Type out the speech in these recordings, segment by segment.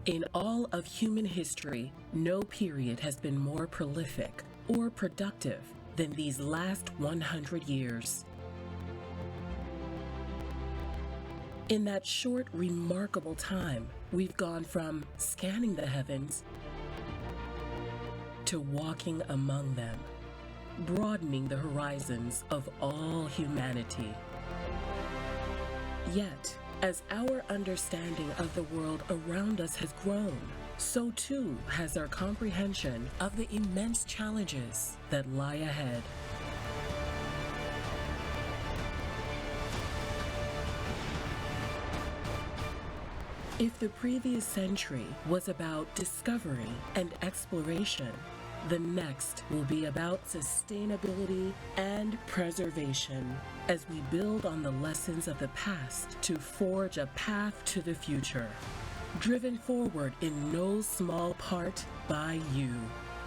In all of human history, no period has been more prolific or productive than these last 100 years. In that short, remarkable time, we've gone from scanning the heavens to walking among them, broadening the horizons of all humanity. Yet, as our understanding of the world around us has grown, so too has our comprehension of the immense challenges that lie ahead. If the previous century was about discovery and exploration, the next will be about sustainability and preservation as we build on the lessons of the past to forge a path to the future. Driven forward in no small part by you,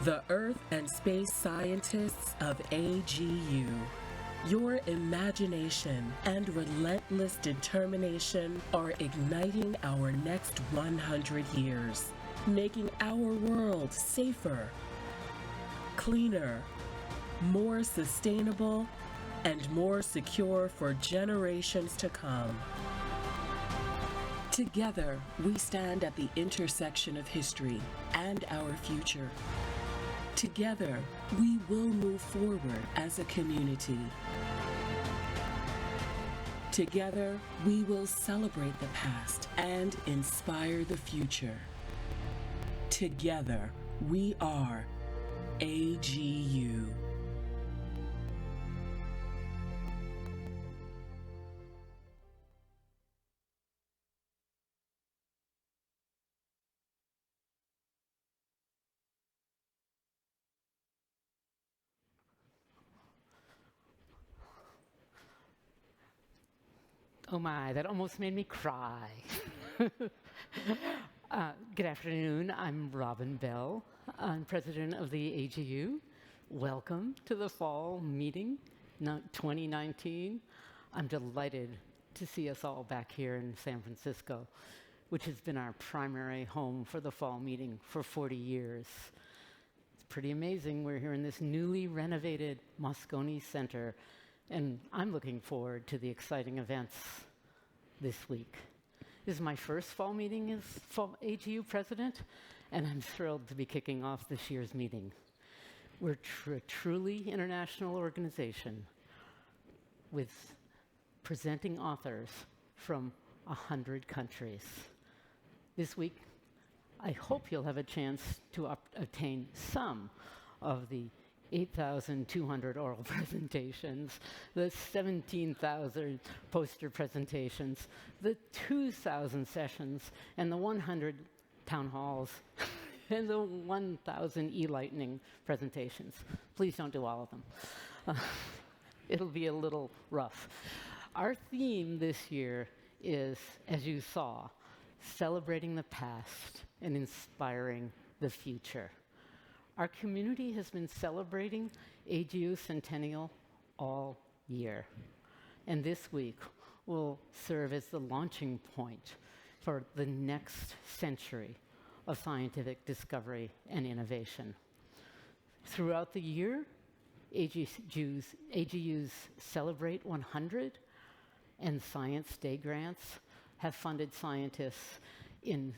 the Earth and space scientists of AGU. Your imagination and relentless determination are igniting our next 100 years, making our world safer, cleaner, more sustainable, and more secure for generations to come. Together, we stand at the intersection of history and our future. Together, we will move forward as a community. Together, we will celebrate the past and inspire the future. Together, we are AGU. Oh my, that almost made me cry. Good afternoon, I'm Robin Bell. I'm president of the AGU. Welcome to the fall meeting, 2019. I'm delighted to see us all back here in San Francisco, which has been our primary home for the fall meeting for 40 years. It's pretty amazing. We're here in this newly renovated Moscone Center, and I'm looking forward to the exciting events this week. This is my first fall meeting as fall AGU president, and I'm thrilled to be kicking off this year's meeting. We're a truly international organization with presenting authors from 100 countries. This week, I hope you'll have a chance to obtain some of the 8,200 oral presentations, the 17,000 poster presentations, the 2,000 sessions, and the 100 town halls, and the 1,000 e-lightning presentations. Please don't do all of them. It'll be a little rough. Our theme this year is, as you saw, celebrating the past and inspiring the future. Our community has been celebrating AGU Centennial all year. And this week will serve as the launching point for the next century of scientific discovery and innovation. Throughout the year, AGU's Celebrate 100 and Science Day grants have funded scientists in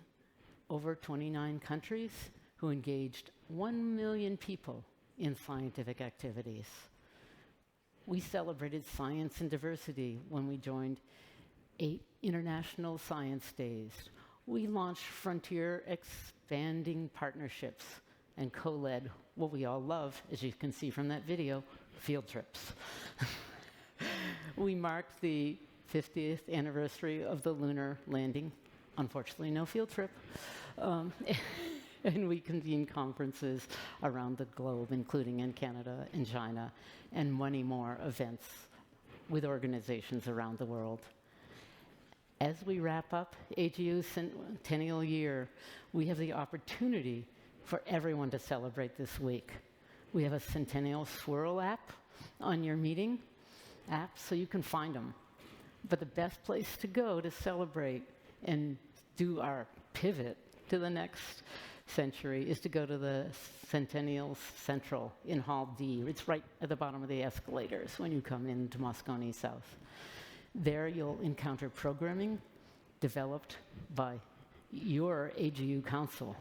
over 29 countries who engaged 1 million people in scientific activities. We celebrated science and diversity when we joined 8 international science days. We launched frontier expanding partnerships and co-led what we all love, as you can see from that video, field trips. We marked the 50th anniversary of the lunar landing. Unfortunately, no field trip. And we convene conferences around the globe, including in Canada and China, and many more events with organizations around the world. As we wrap up AGU's centennial year, we have the opportunity for everyone to celebrate this week. We have a Centennial Swirl app on your meeting app, so you can find them. But the best place to go to celebrate and do our pivot to the next century is to go to the Centennial Central in Hall D. It's right at the bottom of the escalators when you come into Moscone South. There you'll encounter programming developed by your AGU Council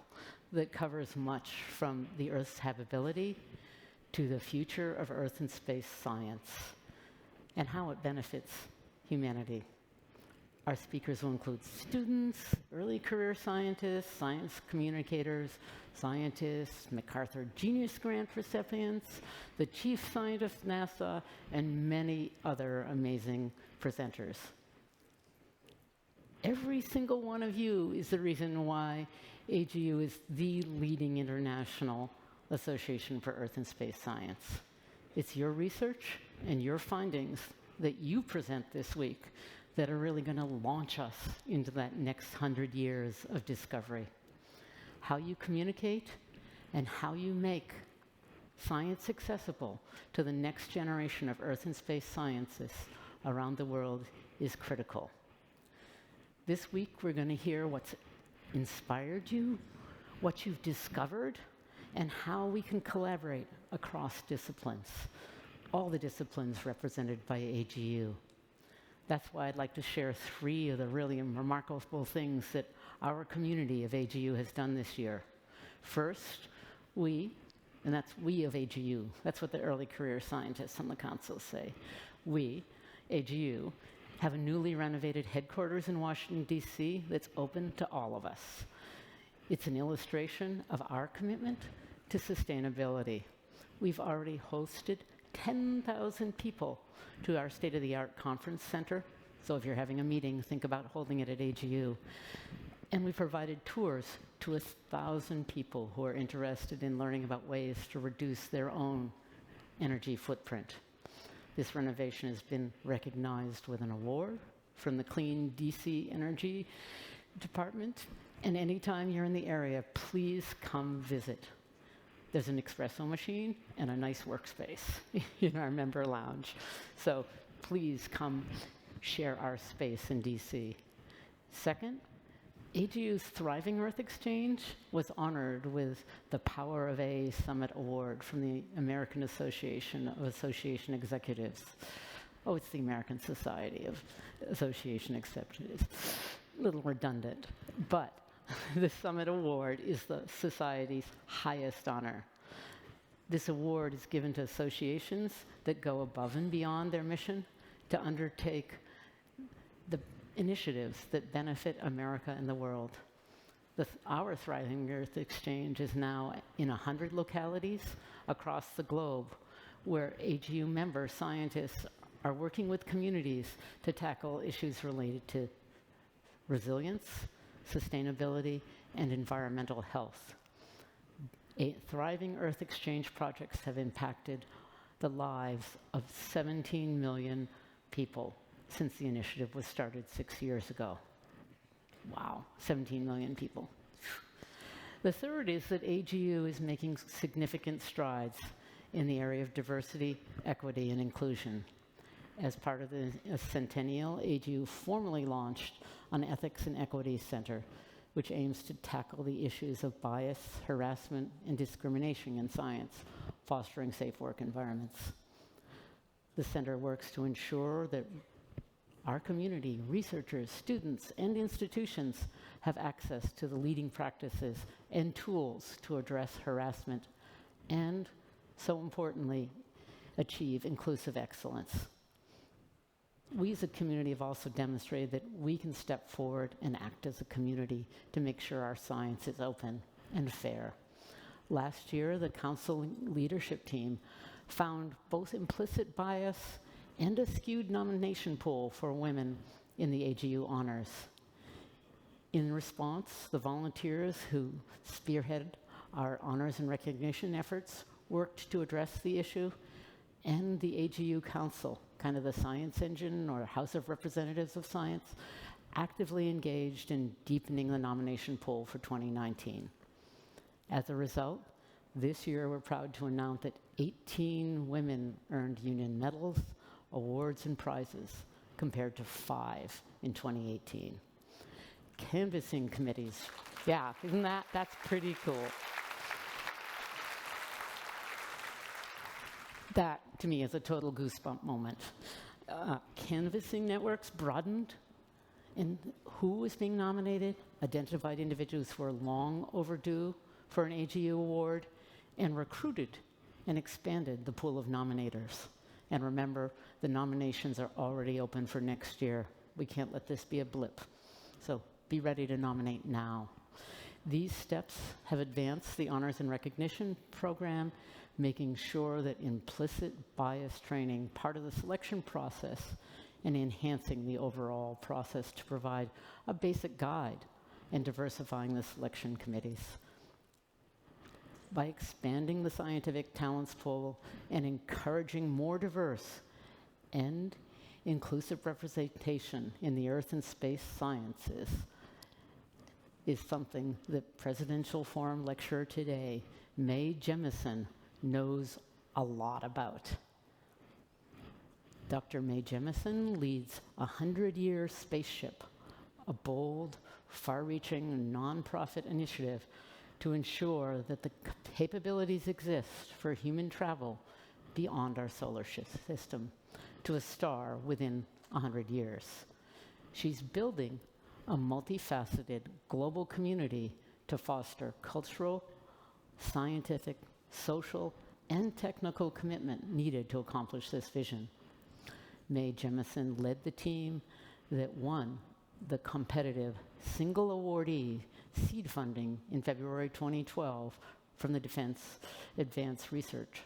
that covers much from the Earth's habitability to the future of Earth and space science and how it benefits humanity. Our speakers will include students, early career scientists, science communicators, scientists, MacArthur Genius Grant recipients, the chief scientist of NASA, and many other amazing presenters. Every single one of you is the reason why AGU is the leading international association for Earth and space science. It's your research and your findings that you present this week that are really going to launch us into that next 100 years of discovery. How you communicate and how you make science accessible to the next generation of Earth and space scientists around the world is critical. This week, we're going to hear what's inspired you, what you've discovered, and how we can collaborate across disciplines, all the disciplines represented by AGU. That's why I'd like to share 3 of the really remarkable things that our community of AGU has done this year. First, and that's we of AGU, that's what the early career scientists on the council say. We, AGU, have a newly renovated headquarters in Washington, D.C. that's open to all of us. It's an illustration of our commitment to sustainability. We've already hosted 10,000 people to our state-of-the-art conference center. So if you're having a meeting, think about holding it at AGU. And we provided tours to 1,000 people who are interested in learning about ways to reduce their own energy footprint. This renovation has been recognized with an award from the Clean DC Energy Department. And anytime you're in the area, please come visit. There's an espresso machine and a nice workspace in our member lounge. So please come share our space in DC. Second, AGU's Thriving Earth Exchange was honored with the Power of A Summit Award from the American Association of Association Executives. Oh, it's the American Society of Association Executives. A little redundant, but the Summit Award is the Society's highest honor. This award is given to associations that go above and beyond their mission to undertake the initiatives that benefit America and the world. Our Thriving Earth Exchange is now in 100 localities across the globe where AGU member scientists are working with communities to tackle issues related to resilience, sustainability, and environmental health. Thriving Earth Exchange projects have impacted the lives of 17 million people since the initiative was started 6 years ago. Wow, 17 million people. The third is that AGU is making significant strides in the area of diversity, equity, and inclusion. As part of the centennial, AGU formally launched an Ethics and Equity Center, which aims to tackle the issues of bias, harassment, and discrimination in science, fostering safe work environments. The center works to ensure that our community, researchers, students, and institutions have access to the leading practices and tools to address harassment and, so importantly, achieve inclusive excellence. We as a community have also demonstrated that we can step forward and act as a community to make sure our science is open and fair. Last year, the council leadership team found both implicit bias and a skewed nomination pool for women in the AGU honors. In response, the volunteers who spearhead our honors and recognition efforts worked to address the issue, and the AGU Council, kind of the science engine or House of Representatives of Science, actively engaged in deepening the nomination pool for 2019. As a result, this year we're proud to announce that 18 women earned union medals, awards, and prizes, compared to 5 in 2018. Canvassing committees Yeah, isn't that's pretty cool. That, to me, is a total goosebump moment. Canvassing networks broadened, and who was being nominated? Identified individuals who were long overdue for an AGU award, and recruited and expanded the pool of nominators. And remember, the nominations are already open for next year. We can't let this be a blip. So be ready to nominate now. These steps have advanced the Honors and Recognition program, making sure that implicit bias training part of the selection process and enhancing the overall process to provide a basic guide and diversifying the selection committees. By expanding the scientific talents pool and encouraging more diverse and inclusive representation in the Earth and space sciences is something that Presidential Forum lecturer today, Mae Jemison, knows a lot about. Dr. Mae Jemison leads a 100-year spaceship, a bold, far-reaching nonprofit initiative to ensure that the capabilities exist for human travel beyond our solar system to a star within 100 years. She's building a multifaceted global community to foster cultural, scientific, social, and technical commitment needed to accomplish this vision. Mae Jemison led the team that won the competitive single awardee seed funding in February 2012 from the Defense Advanced Research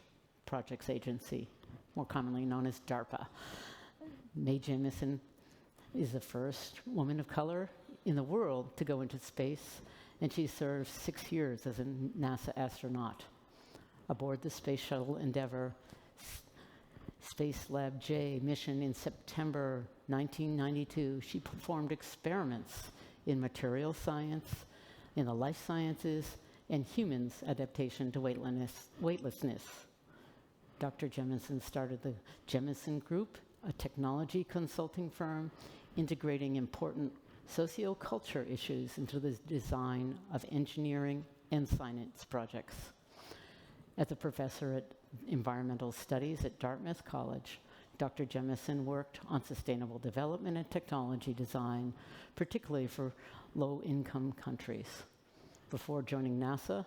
Projects Agency, more commonly known as DARPA. Mae Jemison is the first woman of color in the world to go into space, and she served 6 years as a NASA astronaut. Aboard the Space Shuttle Endeavour Spacelab J mission in September 1992, she performed experiments in material science, in the life sciences, and humans' adaptation to weightlessness. Dr. Jemison started the Jemison Group, a technology consulting firm integrating important socioculture issues into the design of engineering and science projects. As a professor at environmental studies at Dartmouth College, Dr. Jemison worked on sustainable development and technology design, particularly for low-income countries. Before joining NASA,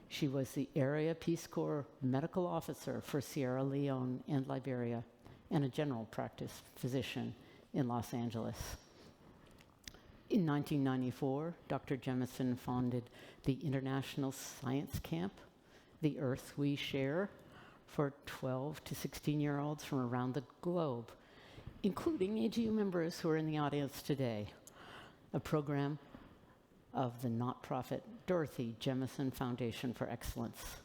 she was the Area Peace Corps Medical Officer for Sierra Leone and Liberia, and a general practice physician in Los Angeles. In 1994, Dr. Jemison founded the International Science Camp, The Earth We Share, for 12 to 16-year-olds from around the globe, including AGU members who are in the audience today, a program of the not-profit Dorothy Jemison Foundation for Excellence.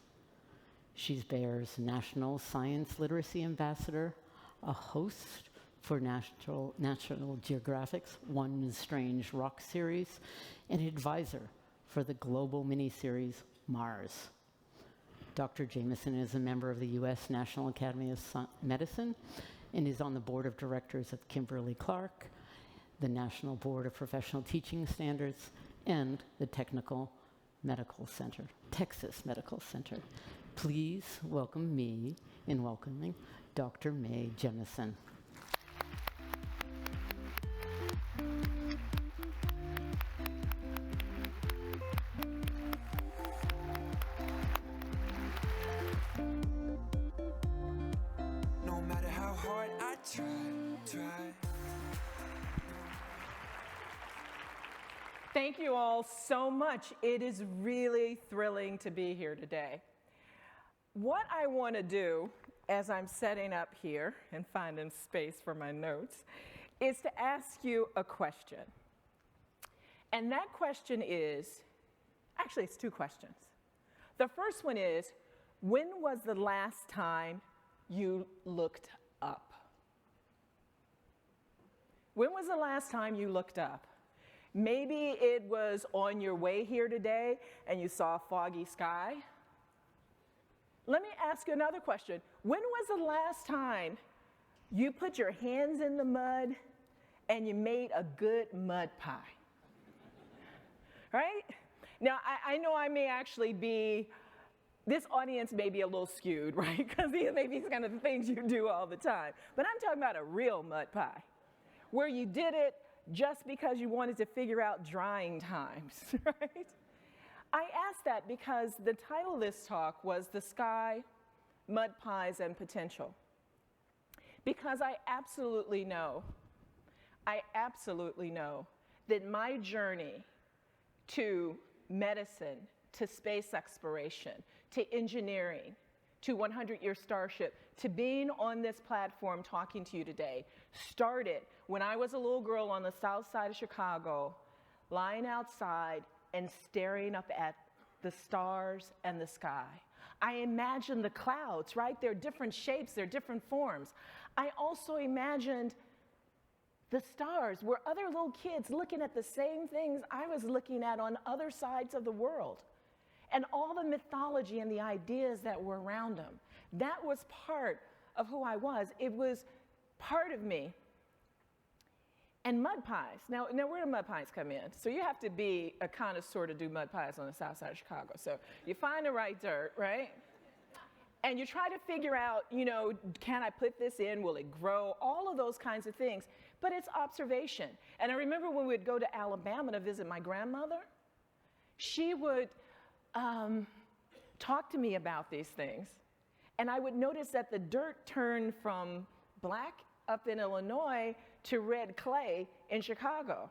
She's Bayer's National Science Literacy Ambassador, a host for National Geographic's One Strange Rock series, and advisor for the global miniseries Mars. Dr. Jemison is a member of the U.S. National Academy of Medicine and is on the board of directors of Kimberly-Clark, the National Board of Professional Teaching Standards, and the Texas Medical Center. Please welcome me in welcoming Dr. Mae Jemison. No matter how hard I try. Thank you all so much. It is really thrilling to be here today. What I want to do as I'm setting up here and finding space for my notes is to ask you a question. And that question is, actually it's two questions. The first one is, when was the last time you looked up? When was the last time you looked up? Maybe it was on your way here today and you saw a foggy sky. Let me ask you another question. When was the last time you put your hands in the mud and you made a good mud pie? right? Now, I know I may actually be, this audience may be a little skewed, right? Because these may be kind of the things you do all the time. But I'm talking about a real mud pie, where you did it just because you wanted to figure out drying times, right? I asked that because the title of this talk was The Sky, Mud Pies, and Potential. Because I absolutely know that my journey to medicine, to space exploration, to engineering, to 100-Year Starship, to being on this platform talking to you today, started when I was a little girl on the south side of Chicago, lying outside and staring up at the stars and the sky. I imagined the clouds, right? They're different shapes, they're different forms. I also imagined the stars were other little kids looking at the same things I was looking at on other sides of the world. And all the mythology and the ideas that were around them. That was part of who I was. It was part of me. And mud pies. Now where do mud pies come in? So you have to be a connoisseur to do mud pies on the south side of Chicago. So you find the right dirt, right? And you try to figure out, you know, can I put this in? Will it grow? All of those kinds of things. But it's observation. And I remember when we would go to Alabama to visit my grandmother, she would talk to me about these things. And I would notice that the dirt turned from black up in Illinois to red clay in Chicago.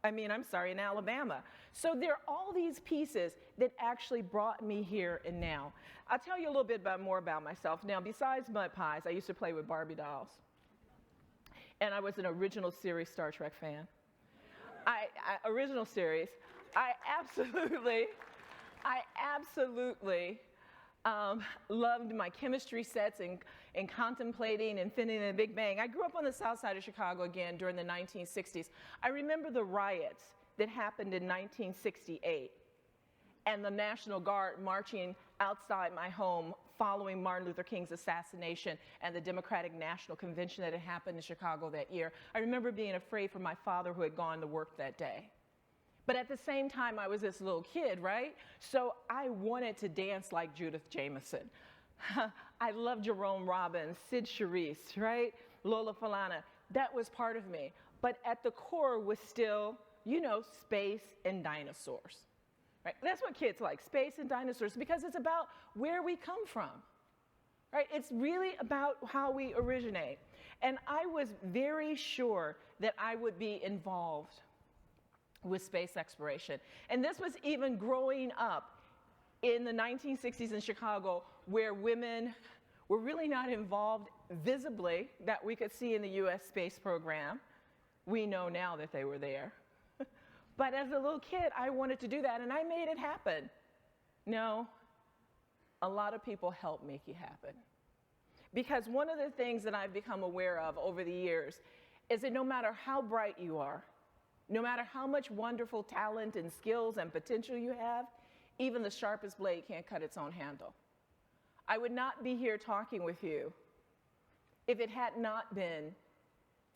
In Alabama. So there are all these pieces that actually brought me here and now. I'll tell you a little bit more about myself. Now, besides mud pies, I used to play with Barbie dolls. And I was an original series Star Trek fan. Original series. I absolutely loved my chemistry sets and contemplating Infinity and the Big Bang. I grew up on the south side of Chicago again during the 1960s. I remember the riots that happened in 1968 and the National Guard marching outside my home following Martin Luther King's assassination and the Democratic National Convention that had happened in Chicago that year. I remember being afraid for my father who had gone to work that day. But at the same time, I was this little kid, right? So I wanted to dance like Judith Jemison. I loved Jerome Robbins, Sid Charisse, right? Lola Falana. That was part of me. But at the core was still, you know, space and dinosaurs. Right? That's what kids like, space and dinosaurs, because it's about where we come from. Right? It's really about how we originate. And I was very sure that I would be involved with space exploration. And this was even growing up in the 1960s in Chicago, where women were really not involved visibly that we could see in the US space program. We know now that they were there. But as a little kid, I wanted to do that, and I made it happen. No, a lot of people helped make it happen. Because one of the things that I've become aware of over the years is that no matter how bright you are, no matter how much wonderful talent and skills and potential you have, even the sharpest blade can't cut its own handle. I would not be here talking with you if it had not been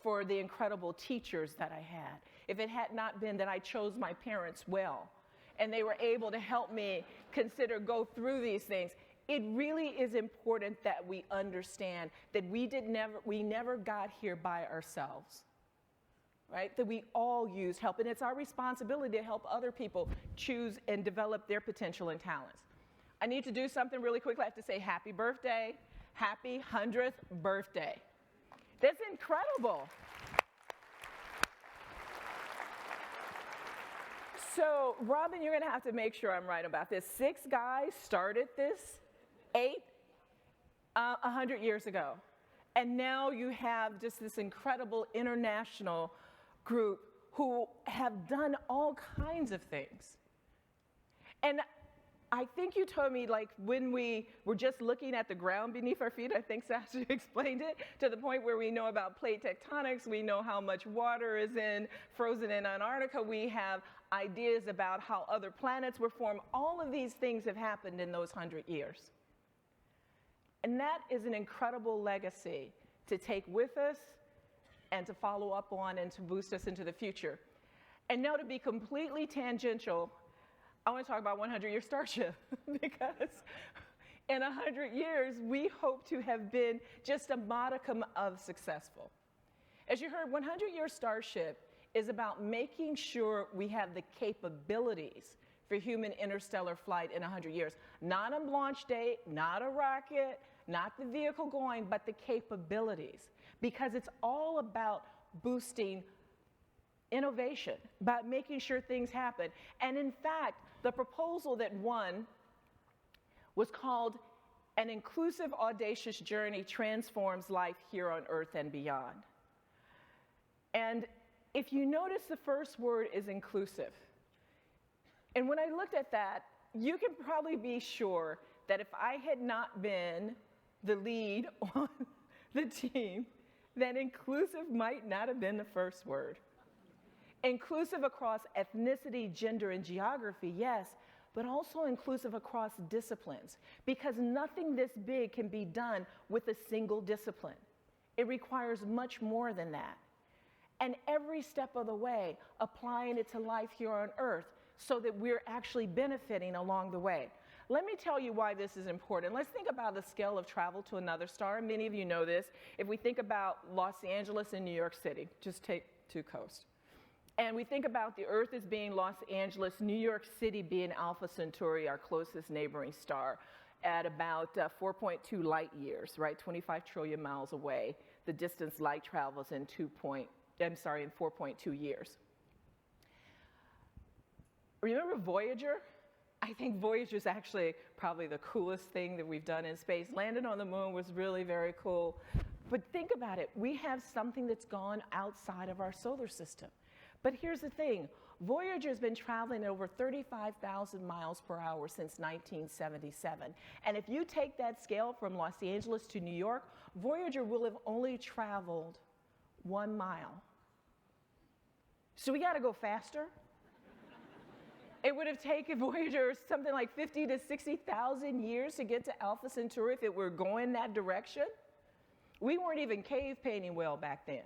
for the incredible teachers that I had, if it had not been that I chose my parents well, and they were able to help me go through these things. It really is important that we understand that we never got here by ourselves. Right? That we all use help, and it's our responsibility to help other people choose and develop their potential and talents. I need to do something really quickly. I have to say happy birthday, happy 100th birthday. That's incredible. So, Robin, you're going to have to make sure I'm right about this. 6 guys started this 100 years ago. And now you have just this incredible international group who have done all kinds of things. And I think you told me, like, when we were just looking at the ground beneath our feet, I think Sasha explained it, to the point where we know about plate tectonics, we know how much water is frozen in Antarctica, we have ideas about how other planets were formed. All of these things have happened in those 100 years. And that is an incredible legacy to take with us and to follow up on and to boost us into the future. And now, to be completely tangential, I want to talk about 100-Year Starship because in 100 years, we hope to have been just a modicum of successful. As you heard, 100-Year Starship is about making sure we have the capabilities for human interstellar flight in 100 years. Not a launch date, not a rocket, not the vehicle going, but the capabilities. Because it's all about boosting innovation, about making sure things happen. And in fact, the proposal that won was called An Inclusive Audacious Journey Transforms Life Here on Earth and Beyond. And if you notice, the first word is inclusive. And when I looked at that, you can probably be sure that if I had not been the lead on the team, that inclusive might not have been the first word. Inclusive across ethnicity, gender, and geography, yes, but also inclusive across disciplines, because nothing this big can be done with a single discipline. It requires much more than that. And every step of the way, applying it to life here on Earth so that we're actually benefiting along the way. Let me tell you why this is important. Let's think about the scale of travel to another star. Many of you know this. If we think about Los Angeles and New York City, just take two coasts. And we think about the Earth as being Los Angeles, New York City being Alpha Centauri, our closest neighboring star, at about 4.2 light years, right? 25 trillion miles away. The distance light travels in 4.2 years. Remember Voyager? I think Voyager is actually probably the coolest thing that we've done in space. Landing on the moon was really very cool. But think about it. We have something that's gone outside of our solar system. But here's the thing. Voyager has been traveling at over 35,000 miles per hour since 1977. And if you take that scale from Los Angeles to New York, Voyager will have only traveled 1 mile. So we got to go faster. It would have taken Voyager something like 50 to 60,000 years to get to Alpha Centauri if it were going that direction. We weren't even cave painting well back then.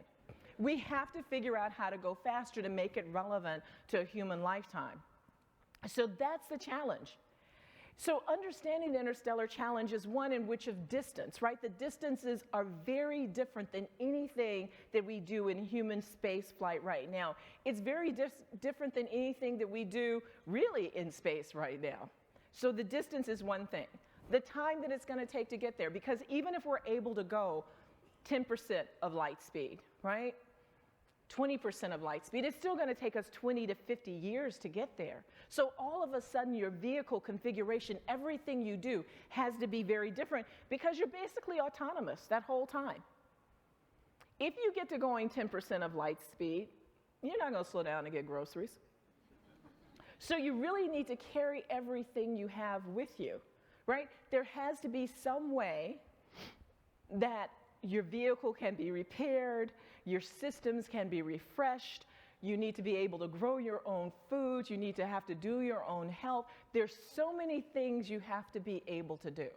We have to figure out how to go faster to make it relevant to a human lifetime. So that's the challenge. So understanding the interstellar challenge is one in which of distance, right? The distances are very different than anything that we do in human space flight right now. It's very different than anything that we do really in space right now. So the distance is one thing. The time that it's going to take to get there, because even if we're able to go 10% of light speed, right? 20% of light speed, it's still going to take us 20 to 50 years to get there. So all of a sudden, your vehicle configuration, everything you do has to be very different because you're basically autonomous that whole time. If you get to going 10% of light speed, you're not going to slow down to get groceries. So you really need to carry everything you have with you, right? There has to be some way that your vehicle can be repaired, your systems can be refreshed, you need to be able to grow your own food, you need to have to do your own health. There's so many things you have to be able to do.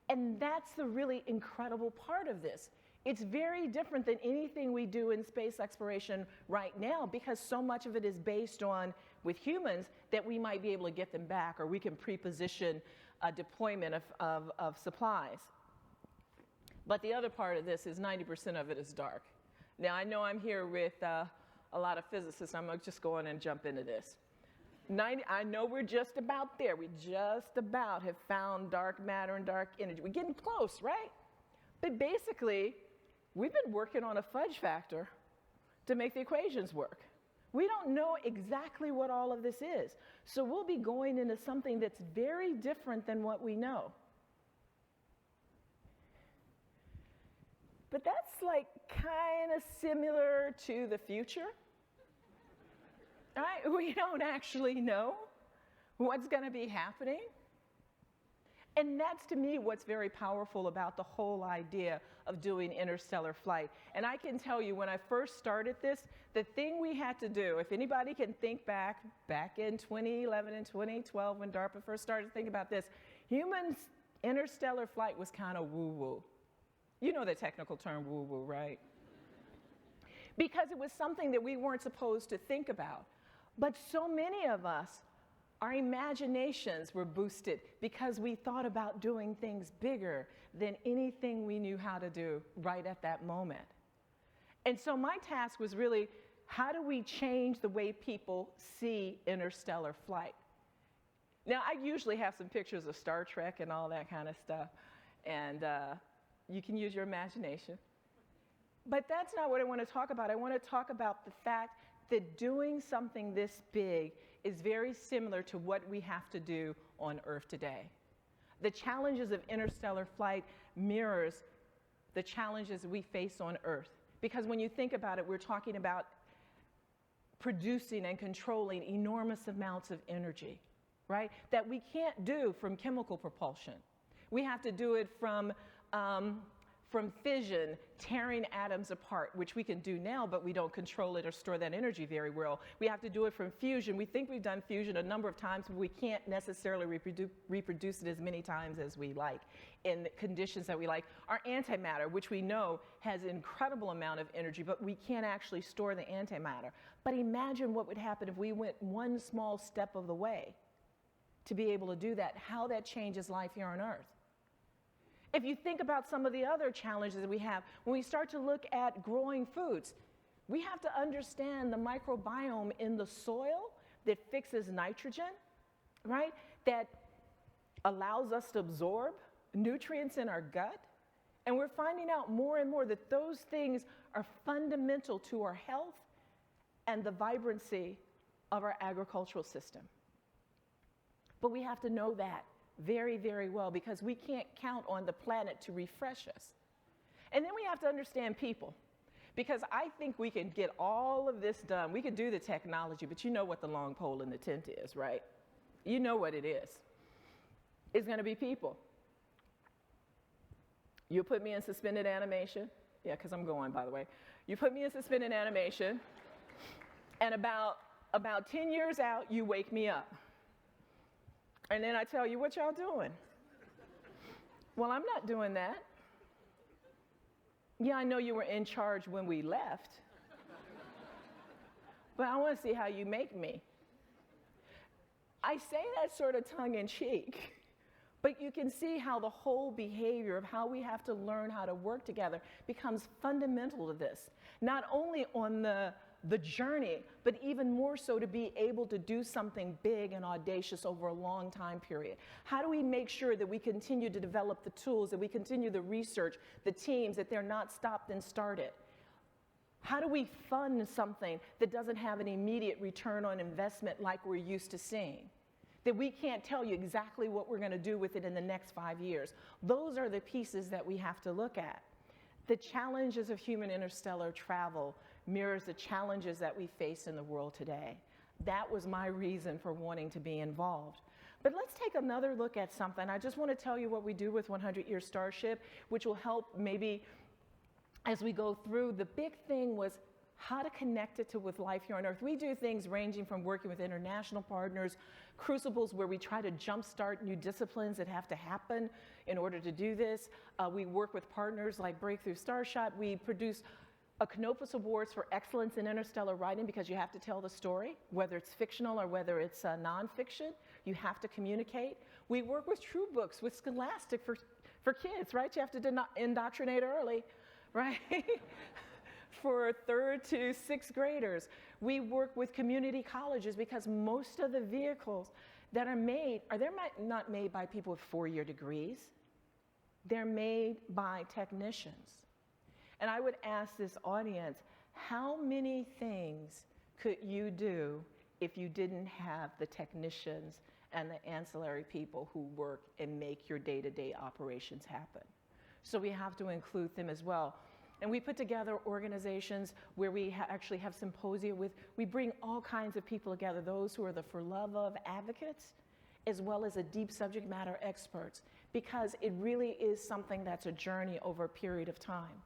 And that's the really incredible part of this. It's very different than anything we do in space exploration right now because so much of it is based on, with humans, that we might be able to get them back or we can pre-position a deployment of supplies. But the other part of this is 90% of it is dark. Now, I know I'm here with a lot of physicists. I'm going to just go on and jump into this. I know we're just about there. We just about have found dark matter and dark energy. We're getting close, right? But basically, we've been working on a fudge factor to make the equations work. We don't know exactly what all of this is. So we'll be going into something that's very different than what we know. But that's like kind of similar to the future. Right? We don't actually know what's going to be happening. And that's, to me, what's very powerful about the whole idea of doing interstellar flight. And I can tell you, when I first started this, the thing we had to do, if anybody can think back in 2011 and 2012 when DARPA first started thinking about this, human interstellar flight was kind of woo-woo. You know the technical term woo-woo, right? Because it was something that we weren't supposed to think about. But so many of us Our imaginations were boosted because we thought about doing things bigger than anything we knew how to do right at that moment. And so my task was really, how do we change the way people see interstellar flight? Now, I usually have some pictures of Star Trek and all that kind of stuff, and you can use your imagination. But that's not what I want to talk about. I want to talk about the fact that doing something this big is very similar to what we have to do on Earth today. The challenges of interstellar flight mirrors the challenges we face on Earth. Because when you think about it, we're talking about producing and controlling enormous amounts of energy, right? That we can't do from chemical propulsion. We have to do it from fission, tearing atoms apart, which we can do now, but we don't control it or store that energy very well. We have to do it from fusion. We think we've done fusion a number of times, but we can't necessarily reproduce it as many times as we like in the conditions that we like. Our antimatter, which we know has an incredible amount of energy, but we can't actually store the antimatter. But imagine what would happen if we went one small step of the way to be able to do that, how that changes life here on Earth. If you think about some of the other challenges that we have, when we start to look at growing foods, we have to understand the microbiome in the soil that fixes nitrogen, right? That allows us to absorb nutrients in our gut. And we're finding out more and more that those things are fundamental to our health and the vibrancy of our agricultural system. But we have to know that very, very well, because we can't count on the planet to refresh us. And then we have to understand people, because I think we can get all of this done. We could do the technology, but you know what the long pole in the tent is, right? You know what it is. It's going to be people. You'll put me in suspended animation. Yeah, because I'm going, by the way. You put me in suspended animation, and about 10 years out, you wake me up. And then I tell you, what y'all doing? Well, I'm not doing that. Yeah, I know you were in charge when we left, but I want to see how you make me. I say that sort of tongue in cheek, but you can see how the whole behavior of how we have to learn how to work together becomes fundamental to this. Not only on the journey, but even more so to be able to do something big and audacious over a long time period. How do we make sure that we continue to develop the tools, that we continue the research, the teams, that they're not stopped and started? How do we fund something that doesn't have an immediate return on investment like we're used to seeing? That we can't tell you exactly what we're going to do with it in the next 5 years. Those are the pieces that we have to look at. The challenges of human interstellar travel mirrors the challenges that we face in the world today. That was my reason for wanting to be involved. But let's take another look at something. I just want to tell you what we do with 100 Year Starship, which will help maybe as we go through. The big thing was how to connect it with life here on Earth. We do things ranging from working with international partners, crucibles where we try to jumpstart new disciplines that have to happen in order to do this. We work with partners like Breakthrough Starshot. We produce a Canopus Awards for Excellence in Interstellar Writing, because you have to tell the story, whether it's fictional or whether it's nonfiction. You have to communicate. We work with True Books, with Scholastic for kids, right? You have to indoctrinate early, right? For 3rd to 6th graders. We work with community colleges, because most of the vehicles that are made, they're not made by people with 4-year degrees. They're made by technicians. And I would ask this audience, how many things could you do if you didn't have the technicians and the ancillary people who work and make your day-to-day operations happen? So we have to include them as well. And we put together organizations where we actually have symposia we bring all kinds of people together, those who are the for love of advocates, as well as the deep subject matter experts, because it really is something that's a journey over a period of time.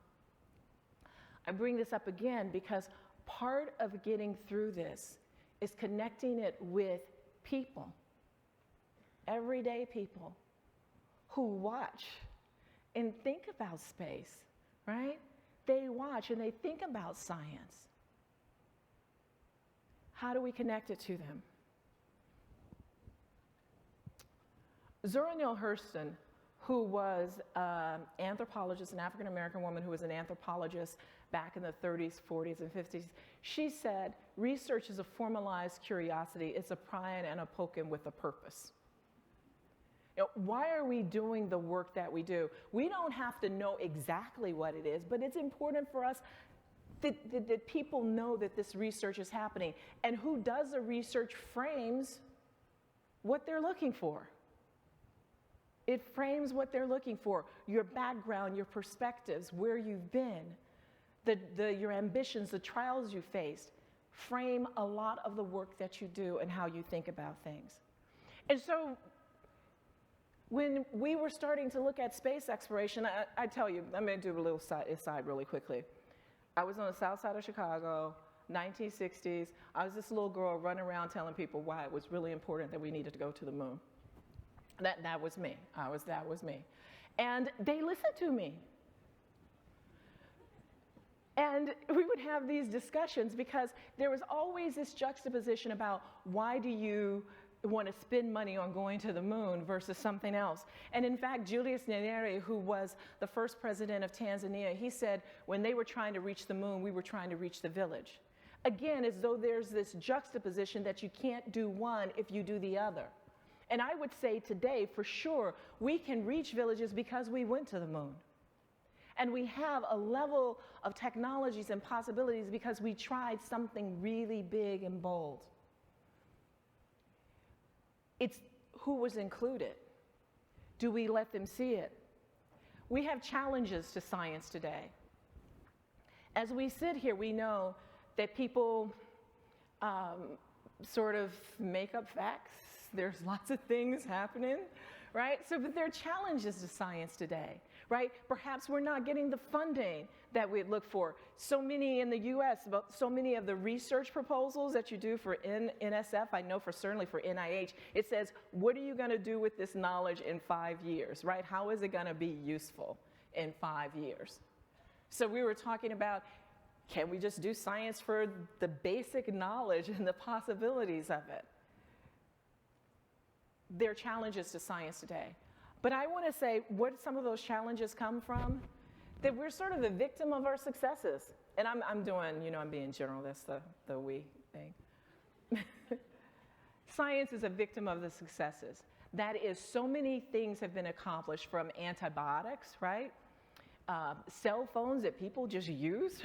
I bring this up again because part of getting through this is connecting it with people, everyday people who watch and think about space, right? They watch and they think about science. How do we connect it to them? Zora Neale Hurston, who was an anthropologist, an African-American woman who was an anthropologist back in the 30s, 40s, and 50s, she said, research is a formalized curiosity. It's a prying and a poking with a purpose. You know, why are we doing the work that we do? We don't have to know exactly what it is, but it's important for us that people know that this research is happening. And who does the research frames what they're looking for. It frames what they're looking for, your background, your perspectives, where you've been, your ambitions, the trials you faced, frame a lot of the work that you do and how you think about things. And so when we were starting to look at space exploration, I tell you, I'm going to do a little aside really quickly. I was on the south side of Chicago, 1960s. I was this little girl running around telling people why it was really important that we needed to go to the moon. That was me. That was me. And they listened to me. And we would have these discussions because there was always this juxtaposition about why do you want to spend money on going to the moon versus something else. And in fact, Julius Nyerere, who was the first president of Tanzania, he said when they were trying to reach the moon, we were trying to reach the village. Again, as though there's this juxtaposition that you can't do one if you do the other. And I would say today, for sure, we can reach villages because we went to the moon. And we have a level of technologies and possibilities because we tried something really big and bold. It's who was included. Do we let them see it? We have challenges to science today. As we sit here, we know that people sort of make up facts. There's lots of things happening, right? So, but there are challenges to science today, right? Perhaps we're not getting the funding that we'd look for. So many in the US, so many of the research proposals that you do for NSF, I know certainly for NIH, it says, what are you gonna do with this knowledge in 5 years, right? How is it gonna be useful in 5 years? So we were talking about, can we just do science for the basic knowledge and the possibilities of it? There are challenges to science today. But I want to say what some of those challenges come from, that we're sort of the victim of our successes. And I'm doing, I'm being general, that's the we thing. Science is a victim of the successes. That is, so many things have been accomplished, from antibiotics, right? Cell phones that people just use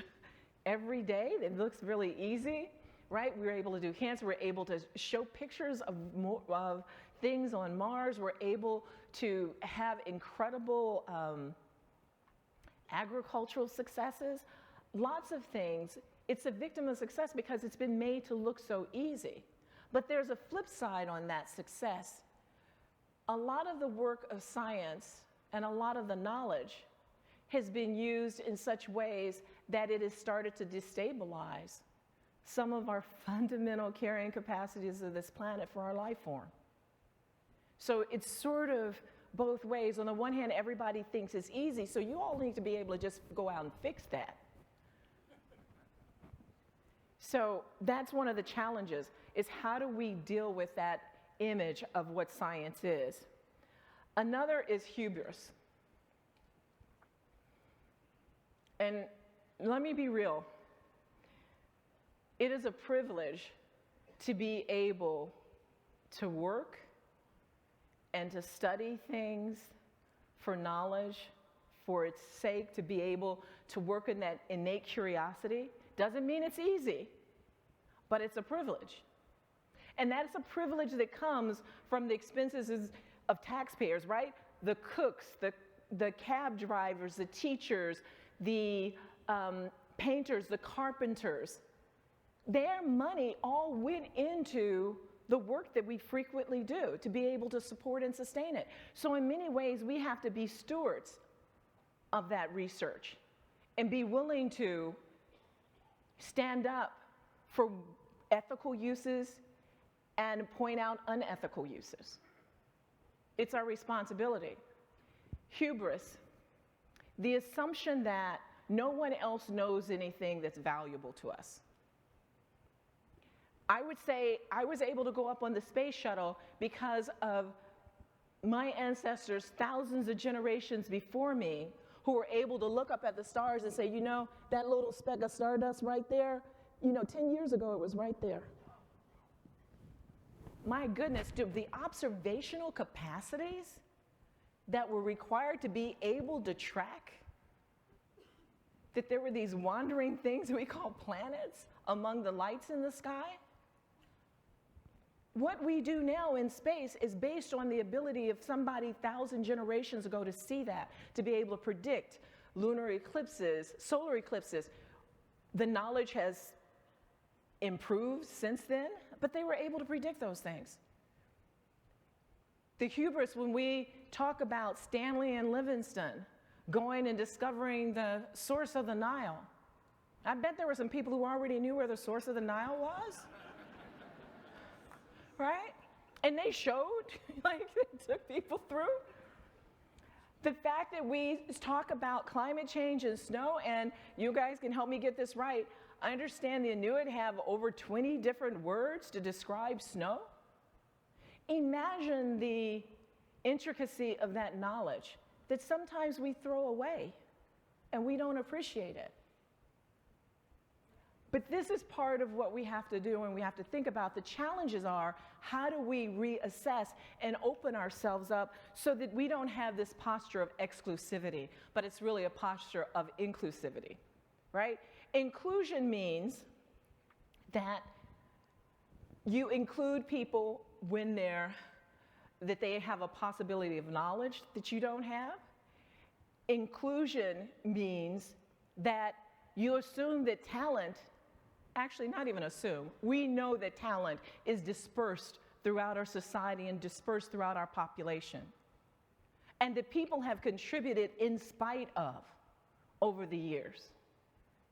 every day. It looks really easy, right? We're able to do cancer. We're able to show pictures of things on Mars. We're able to have incredible agricultural successes. Lots of things. It's a victim of success because it's been made to look so easy. But there's a flip side on that success. A lot of the work of science and a lot of the knowledge has been used in such ways that it has started to destabilize some of our fundamental carrying capacities of this planet for our life form. So it's sort of both ways. On the one hand, everybody thinks it's easy, so you all need to be able to just go out and fix that. So that's one of the challenges, is how do we deal with that image of what science is? Another is hubris. And let me be real. It is a privilege to be able to work and to study things for knowledge, for its sake, to be able to work in that innate curiosity. Doesn't mean it's easy, but it's a privilege. And that's a privilege that comes from the expenses of taxpayers, right? The cooks, the cab drivers, the teachers, the painters, the carpenters. Their money all went into the work that we frequently do to be able to support and sustain it. So in many ways, we have to be stewards of that research and be willing to stand up for ethical uses and point out unethical uses. It's our responsibility. Hubris, the assumption that no one else knows anything that's valuable to us. I would say I was able to go up on the space shuttle because of my ancestors, thousands of generations before me, who were able to look up at the stars and say, you know, that little speck of stardust right there, you know, 10 years ago it was right there. My goodness, dude, the observational capacities that were required to be able to track that there were these wandering things we call planets among the lights in the sky. What we do now in space is based on the ability of somebody 1,000 generations ago to see that, to be able to predict lunar eclipses, solar eclipses. The knowledge has improved since then, but they were able to predict those things. The hubris, when we talk about Stanley and Livingstone going and discovering the source of the Nile, I bet there were some people who already knew where the source of the Nile was. Right? And they showed, like they took people through. The fact that we talk about climate change and snow, and you guys can help me get this right, I understand the Inuit have over 20 different words to describe snow. Imagine the intricacy of that knowledge that sometimes we throw away and we don't appreciate it. But this is part of what we have to do and we have to think about. The challenges are, how do we reassess and open ourselves up so that we don't have this posture of exclusivity, but it's really a posture of inclusivity, right? Inclusion means that you include people when that they have a possibility of knowledge that you don't have. Inclusion means that you assume that talent, actually not even assume, we know that talent is dispersed throughout our society and dispersed throughout our population. And that people have contributed in spite of over the years.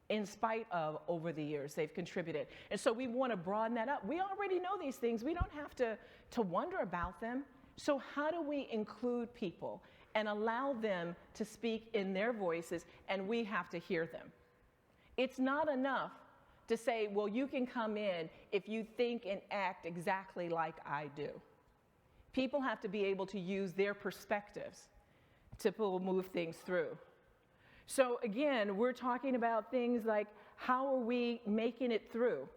In spite of over the years, they've contributed. And so we want to broaden that up. We already know these things. We don't have to wonder about them. So how do we include people and allow them to speak in their voices, and we have to hear them? It's not enough to say, well, you can come in if you think and act exactly like I do. People have to be able to use their perspectives to move things through. So again, we're talking about things like, how are we making it through?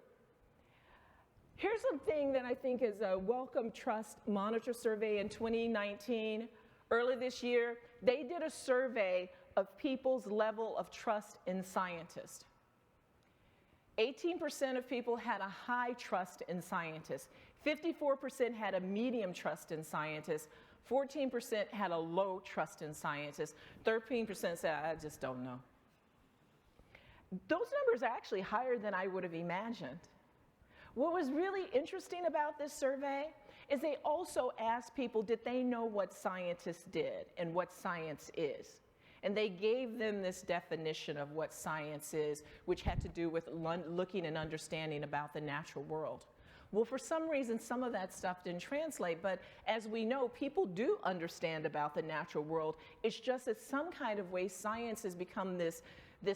Here's something that I think is a Welcome Trust Monitor survey in 2019. Early this year, they did a survey of people's level of trust in scientists. 18% of people had a high trust in scientists. 54% had a medium trust in scientists. 14% had a low trust in scientists. 13% said, I just don't know. Those numbers are actually higher than I would have imagined. What was really interesting about this survey is they also asked people, did they know what scientists did and what science is? And they gave them this definition of what science is, which had to do with looking and understanding about the natural world. Well, for some reason, some of that stuff didn't translate, but as we know, people do understand about the natural world. It's just that some kind of way science has become this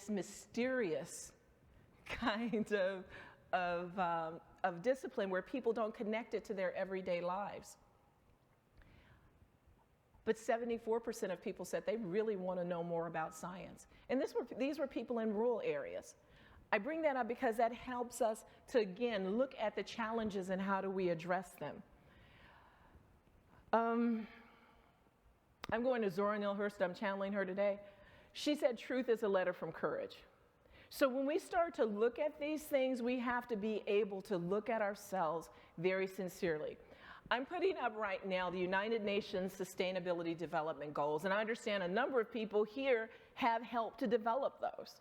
mysterious kind of discipline where people don't connect it to their everyday lives. But 74% of people said they really want to know more about science. And these were people in rural areas. I bring that up because that helps us to, again, look at the challenges and how do we address them. I'm going to Zora Neale Hurston. I'm channeling her today. She said, truth is a letter from courage. So when we start to look at these things, we have to be able to look at ourselves very sincerely. I'm putting up right now the United Nations Sustainability Development Goals, and I understand a number of people here have helped to develop those.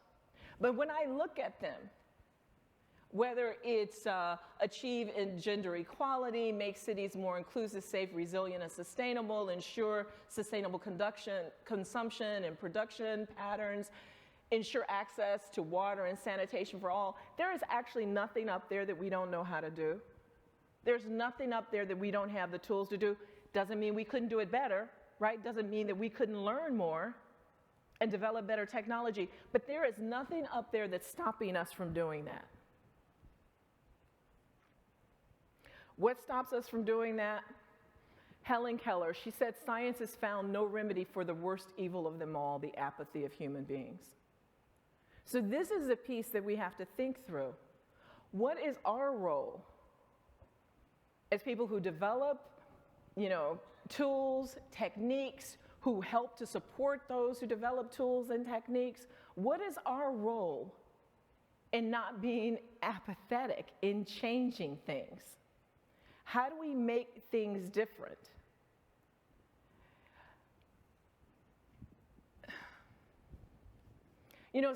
But when I look at them, whether it's achieve gender equality, make cities more inclusive, safe, resilient, and sustainable, ensure sustainable consumption and production patterns, ensure access to water and sanitation for all, there is actually nothing up there that we don't know how to do. There's nothing up there that we don't have the tools to do. Doesn't mean we couldn't do it better, right? Doesn't mean that we couldn't learn more and develop better technology. But there is nothing up there that's stopping us from doing that. What stops us from doing that? Helen Keller, she said, science has found no remedy for the worst evil of them all, the apathy of human beings. So this is a piece that we have to think through. What is our role as people who develop, tools, techniques, who help to support those who develop tools and techniques? What is our role in not being apathetic, in changing things? How do we make things different?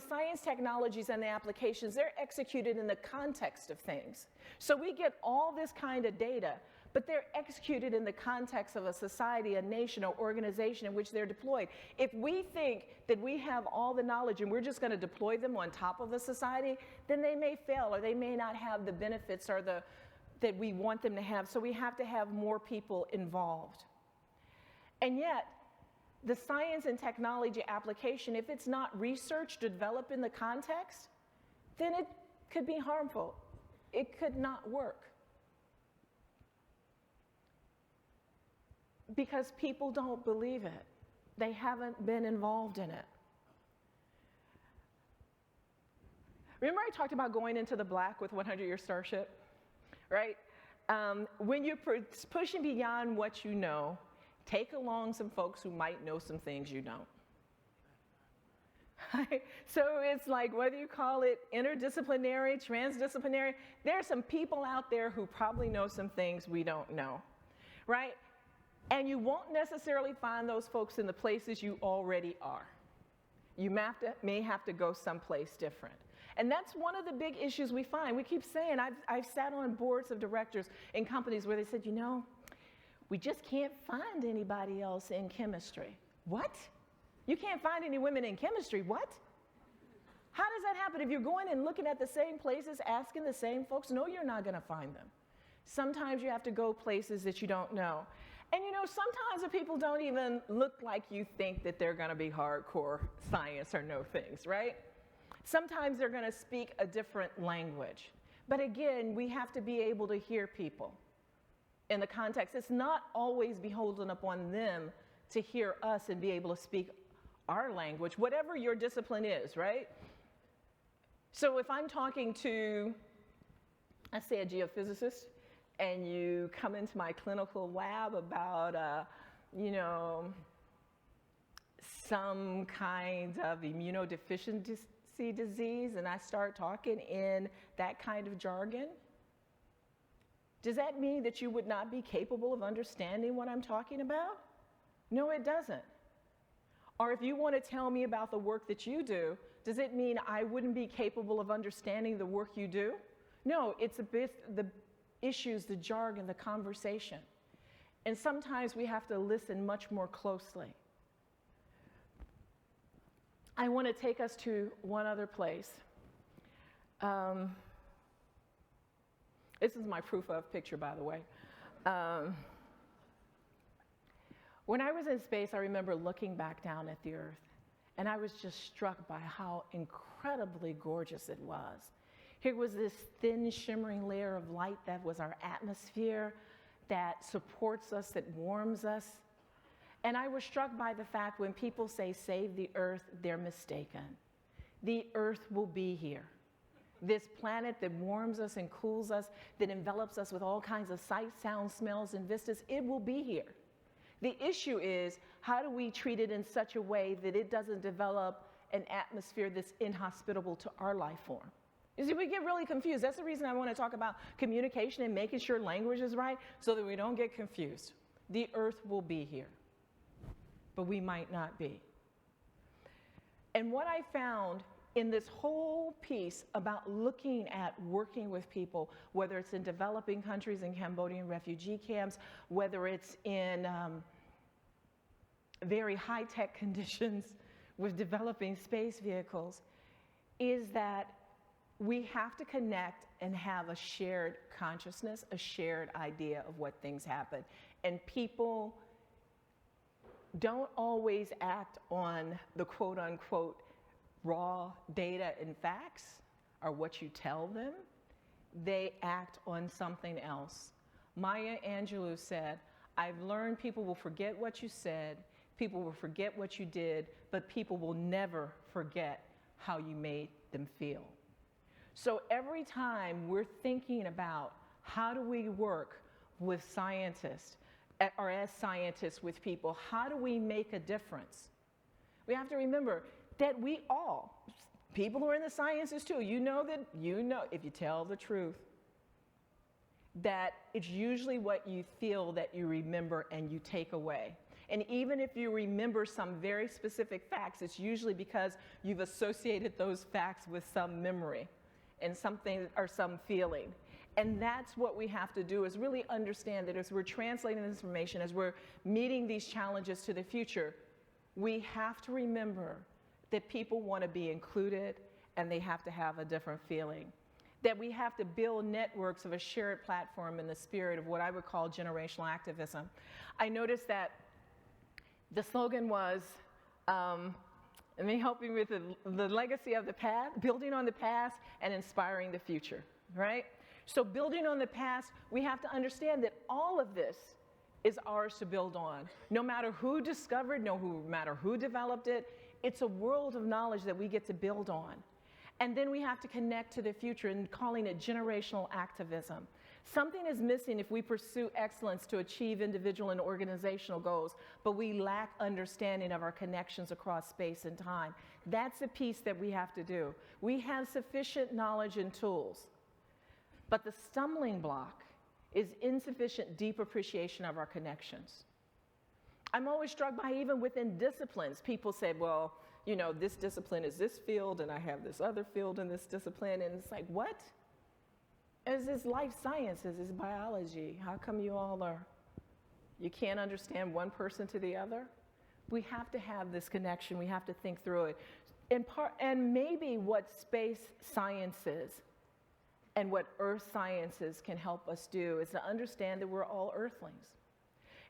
Science technologies and the applications, they're executed in the context of things. So we get all this kind of data, but they're executed in the context of a society, a nation, or organization in which they're deployed. If we think that we have all the knowledge and we're just going to deploy them on top of a society, then they may fail, or they may not have the benefits or that we want them to have. So we have to have more people involved. And yet, the science and technology application, if it's not researched, developed in the context, then it could be harmful. It could not work. Because people don't believe it. They haven't been involved in it. Remember I talked about going into the black with 100-Year Starship, right? When you're pushing beyond what you know, take along some folks who might know some things you don't. So it's like, whether you call it interdisciplinary, transdisciplinary, there are some people out there who probably know some things we don't know, right? And you won't necessarily find those folks in the places you already are. You may have to go someplace different. And that's one of the big issues we find. We keep saying, I've sat on boards of directors in companies where they said, we just can't find anybody else in chemistry. What? You can't find any women in chemistry? What? How does that happen? If you're going and looking at the same places, asking the same folks, no, you're not going to find them. Sometimes you have to go places that you don't know. And sometimes the people don't even look like you think that they're going to be hardcore science or know things, right? Sometimes they're going to speak a different language. But again, we have to be able to hear people in the context. It's not always beholden upon them to hear us and be able to speak our language, whatever your discipline is, right? So if I'm talking to, let's say, a geophysicist, and you come into my clinical lab about, some kind of immunodeficiency disease, and I start talking in that kind of jargon, does that mean that you would not be capable of understanding what I'm talking about? No, it doesn't. Or if you want to tell me about the work that you do, does it mean I wouldn't be capable of understanding the work you do? No, it's the issues, the jargon, the conversation. And sometimes we have to listen much more closely. I want to take us to one other place. This is my proof of picture, by the way. When I was in space, I remember looking back down at the Earth, and I was just struck by how incredibly gorgeous it was. Here was this thin, shimmering layer of light that was our atmosphere, that supports us, that warms us. And I was struck by the fact when people say, save the Earth, they're mistaken. The Earth will be here. This planet that warms us and cools us, that envelops us with all kinds of sights, sounds, smells, and vistas, it will be here. The issue is, how do we treat it in such a way that it doesn't develop an atmosphere that's inhospitable to our life form? You see, we get really confused. That's the reason I want to talk about communication and making sure language is right, so that we don't get confused. The Earth will be here, but we might not be. And what I found in this whole piece about looking at working with people, whether it's in developing countries, in Cambodian refugee camps, whether it's in very high-tech conditions with developing space vehicles, is that we have to connect and have a shared consciousness, a shared idea of what things happen. And people don't always act on the quote-unquote raw data and facts, or what you tell them. They act on something else. Maya Angelou said, I've learned people will forget what you said, people will forget what you did, but people will never forget how you made them feel. So every time we're thinking about how do we work with scientists, or as scientists with people, how do we make a difference? We have to remember that we all, people who are in the sciences too, you know if you tell the truth, that it's usually what you feel that you remember and you take away. And even if you remember some very specific facts, it's usually because you've associated those facts with some memory and something or some feeling. And that's what we have to do, is really understand that as we're translating this information, as we're meeting these challenges to the future, we have to remember that people want to be included and they have to have a different feeling. That we have to build networks of a shared platform in the spirit of what I would call generational activism. I noticed that the slogan was, let me help you with the legacy of the past, building on the past and inspiring the future, right? So building on the past, we have to understand that all of this is ours to build on. No matter who discovered, no matter who developed it, it's a world of knowledge that we get to build on. And then we have to connect to the future, and calling it generational activism. Something is missing if we pursue excellence to achieve individual and organizational goals, but we lack understanding of our connections across space and time. That's the piece that we have to do. We have sufficient knowledge and tools, but the stumbling block is insufficient deep appreciation of our connections. I'm always struck by, even within disciplines, people say, well, you know, this discipline is this field and I have this other field in this discipline, and it's like, what? Is this life sciences, is biology? How come you can't understand one person to the other? We have to have this connection, we have to think through it. And maybe what space sciences and what earth sciences can help us do is to understand that we're all earthlings.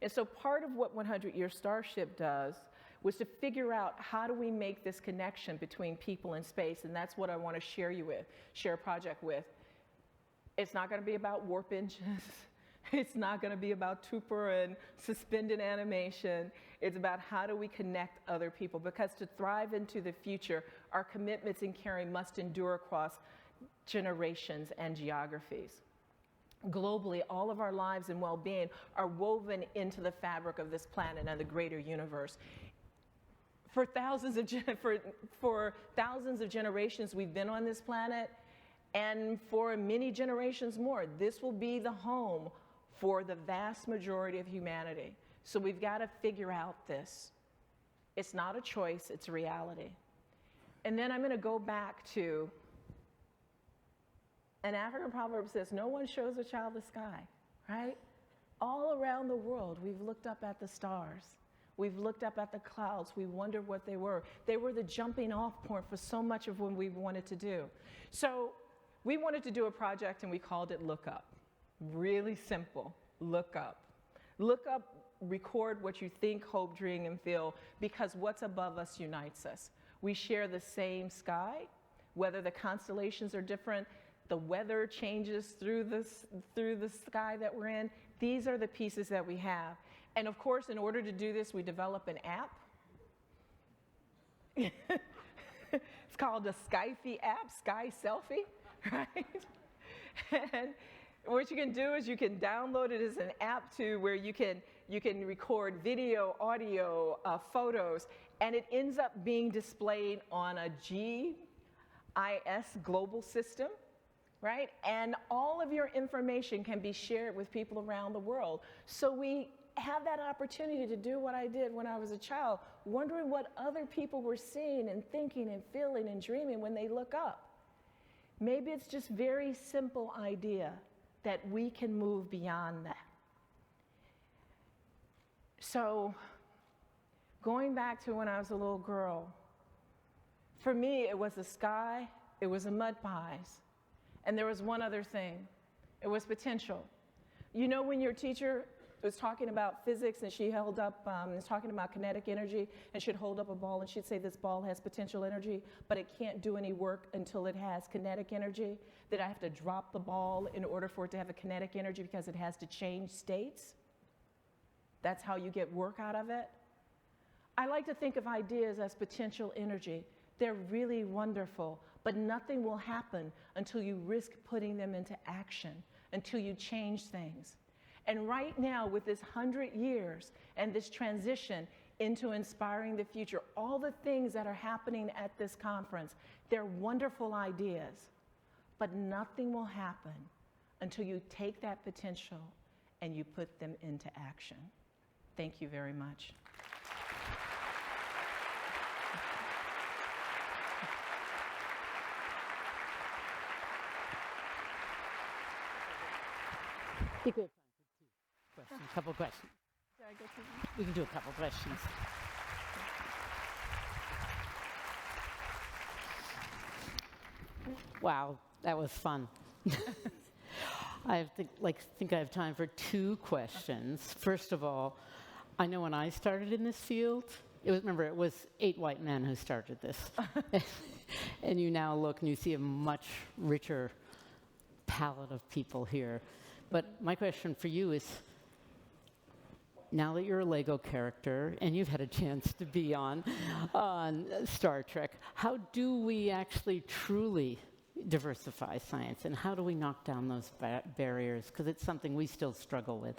And so part of what 100 Year Starship does was to figure out how do we make this connection between people and space, and that's what I want to share a project with. It's not going to be about warp engines. It's not going to be about Tupper and suspended animation. It's about how do we connect other people, because to thrive into the future, our commitments and caring must endure across generations and geographies. Globally, all of our lives and well-being are woven into the fabric of this planet and the greater universe. For thousands of generations we've been on this planet, and for many generations more, this will be the home for the vast majority of humanity. So we've got to figure out this. It's not a choice, it's a reality. And then I'm going to go back to an African proverb says, no one shows a child the sky, right? All around the world, we've looked up at the stars. We've looked up at the clouds. We wondered what they were. They were the jumping off point for so much of what we wanted to do. So we wanted to do a project and we called it Look Up. Really simple, look up. Look up, record what you think, hope, dream, and feel, because what's above us unites us. We share the same sky, whether the constellations are different, the weather changes through the sky that we're in. These are the pieces that we have. And of course, in order to do this, we develop an app. It's called the Skyfy app, Sky Selfie, right? And what you can do is you can download it as an app to where you can record video, audio, photos, and it ends up being displayed on a GIS global system, right? And all of your information can be shared with people around the world. So we have that opportunity to do what I did when I was a child, wondering what other people were seeing and thinking and feeling and dreaming when they look up. Maybe it's just very simple idea that we can move beyond that. So going back to when I was a little girl, for me it was the sky, it was the mud pies, and there was one other thing. It was potential. You know, when your teacher was talking about physics and she held up, was talking about kinetic energy, and she'd hold up a ball and she'd say this ball has potential energy, but it can't do any work until it has kinetic energy, that I have to drop the ball in order for it to have a kinetic energy because it has to change states. That's how you get work out of it. I like to think of ideas as potential energy. They're really wonderful, but nothing will happen until you risk putting them into action, until you change things. And right now, with this 100 years and this transition into inspiring the future, all the things that are happening at this conference, they're wonderful ideas, but nothing will happen until you take that potential and you put them into action. Thank you very much. I think we have time for 2 questions, a couple questions. Did I go too? We can do a couple questions. Wow, that was fun. I think I have time for 2 questions. First of all, I know when I started in this field, it was 8 white men who started this. And you now look and you see a much richer palette of people here. But my question for you is, now that you're a Lego character and you've had a chance to be on Star Trek, how do we actually truly diversify science, and how do we knock down those barriers? Because it's something we still struggle with.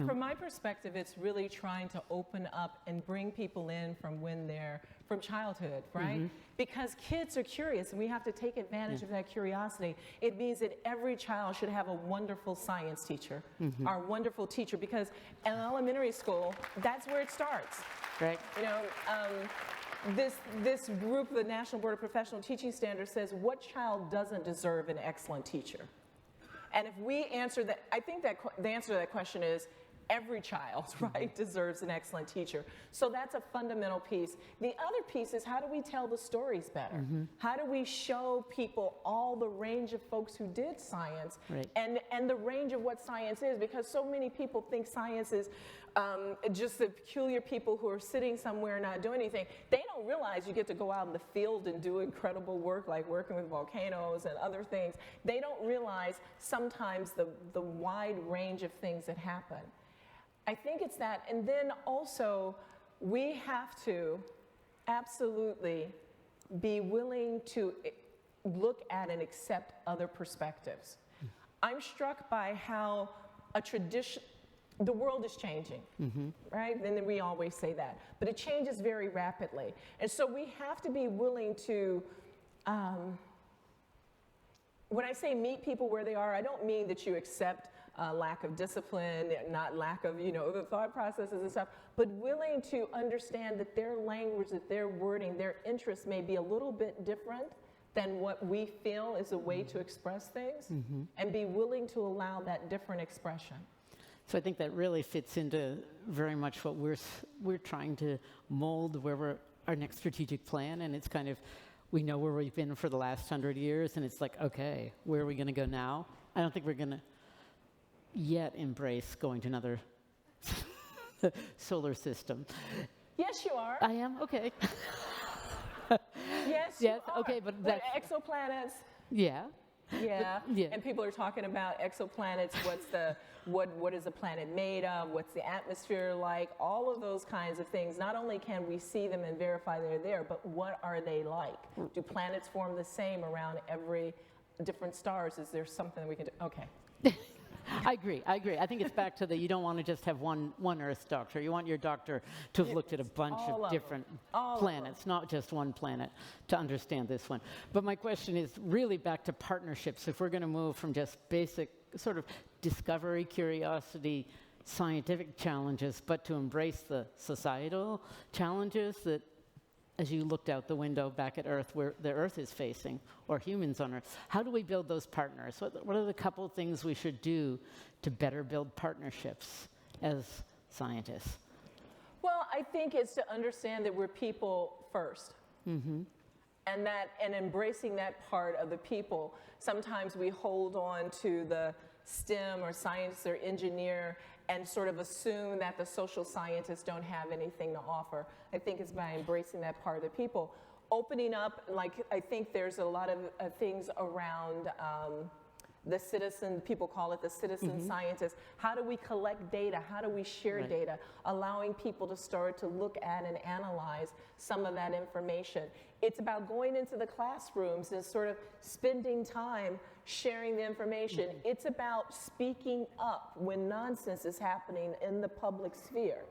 From my perspective, it's really trying to open up and bring people in from childhood, right? Mm-hmm. Because kids are curious, and we have to take advantage of that curiosity. It means that every child should have a wonderful science teacher, our wonderful teacher, because in elementary school, that's where it starts. Right. You know, this group, the National Board of Professional Teaching Standards, says what child doesn't deserve an excellent teacher? And if we answer that, I think that the answer to that question is every child, right, deserves an excellent teacher. So that's a fundamental piece. The other piece is, how do we tell the stories better? How do we show people all the range of folks who did science, right, and the range of what science is? Because so many people think science is just the peculiar people who are sitting somewhere not doing anything. They don't realize you get to go out in the field and do incredible work, like working with volcanoes and other things. They don't realize sometimes the wide range of things that happen. I think it's that. And then also, we have to absolutely be willing to look at and accept other perspectives. I'm struck by how the world is changing, right? And then we always say that. But it changes very rapidly. And so we have to be willing to, when I say meet people where they are, I don't mean that you accept lack of discipline, not lack of, the thought processes and stuff, but willing to understand that their language, that their wording, their interests may be a little bit different than what we feel is a way to express things, and be willing to allow that different expression. So I think that really fits into very much what we're trying to mold our next strategic plan, and it's kind of, we know where we've been for the last 100 years, and it's like, okay, where are we going to go now? I don't think we're going to yet embrace going to another solar system. Yes, you are. I am? Okay. Yes, you are. Okay, but exoplanets. Yeah. Yeah. Yeah. And people are talking about exoplanets. What is a planet made of? What's the atmosphere like? All of those kinds of things. Not only can we see them and verify they're there, but what are they like? Do planets form the same around every different stars? Is there something we can do? Okay. I agree. I think it's back to you don't want to just have one Earth doctor. You want your doctor to have looked at a bunch of different planets, not just one planet, to understand this one. But my question is really back to partnerships. If we're going to move from just basic sort of discovery, curiosity, scientific challenges, but to embrace the societal challenges that, as you looked out the window back at Earth, where the Earth is facing, or humans on Earth, how do we build those partners? What are the couple things we should do to better build partnerships as scientists? Well, I think it's to understand that we're people first. And embracing that part of the people. Sometimes we hold on to the STEM or science or engineer and sort of assume that the social scientists don't have anything to offer. I think it's by embracing that part of the people. Opening up, I think there's a lot of things around the citizen, people call it the citizen scientist. How do we collect data? How do we share data? Allowing people to start to look at and analyze some of that information. It's about going into the classrooms and sort of spending time sharing the information. It's about speaking up when nonsense is happening in the public sphere.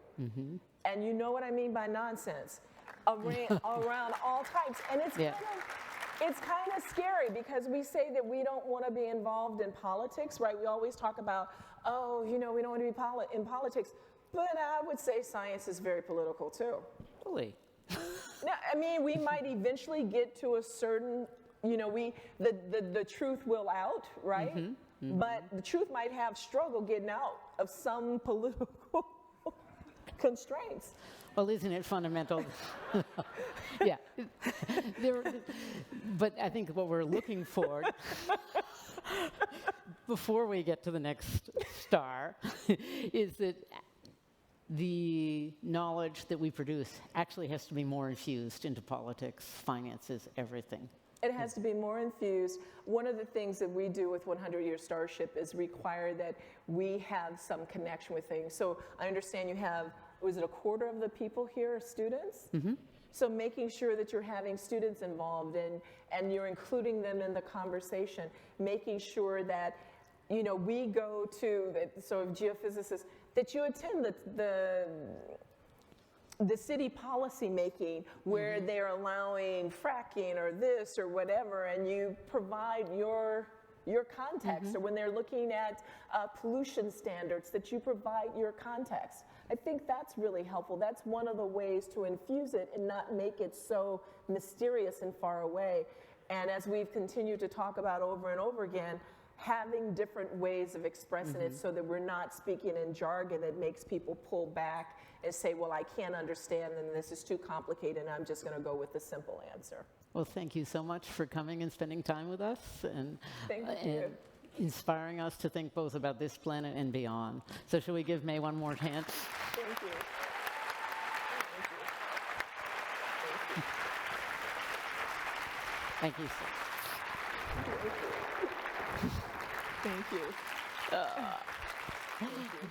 And you know what I mean by nonsense. Around all types. And it's kind of scary because we say that we don't want to be involved in politics, right? We always talk about, oh, you know, we don't want to be in politics. But I would say science is very political too. Really? Now, I mean, we might eventually get to a certain, you know, the truth will out, right? But the truth might have struggle getting out of some political constraints. Well, isn't it fundamental? Yeah. But I think what we're looking for, before we get to the next star, is that the knowledge that we produce actually has to be more infused into politics, finances, everything. It has to be more infused. One of the things that we do with 100-Year Starship is require that we have some connection with things. So I understand you have, was it a quarter of the people here are students? So making sure that you're having students involved and you're including them in the conversation, making sure that, you know, we go to, so geophysicists, that you attend the city policy making where they're allowing fracking or this or whatever, and you provide your context, or when they're looking at pollution standards, that you provide your context. I think that's really helpful. That's one of the ways to infuse it and not make it so mysterious and far away. And as we've continued to talk about over and over again, having different ways of expressing it so that we're not speaking in jargon that makes people pull back and say, well, I can't understand and this is too complicated and I'm just going to go with the simple answer. Well, thank you so much for coming and spending time with us and inspiring us to think both about this planet and beyond. So shall we give Mae one more chance? Thank you. Thank you. Thank you. Thank you.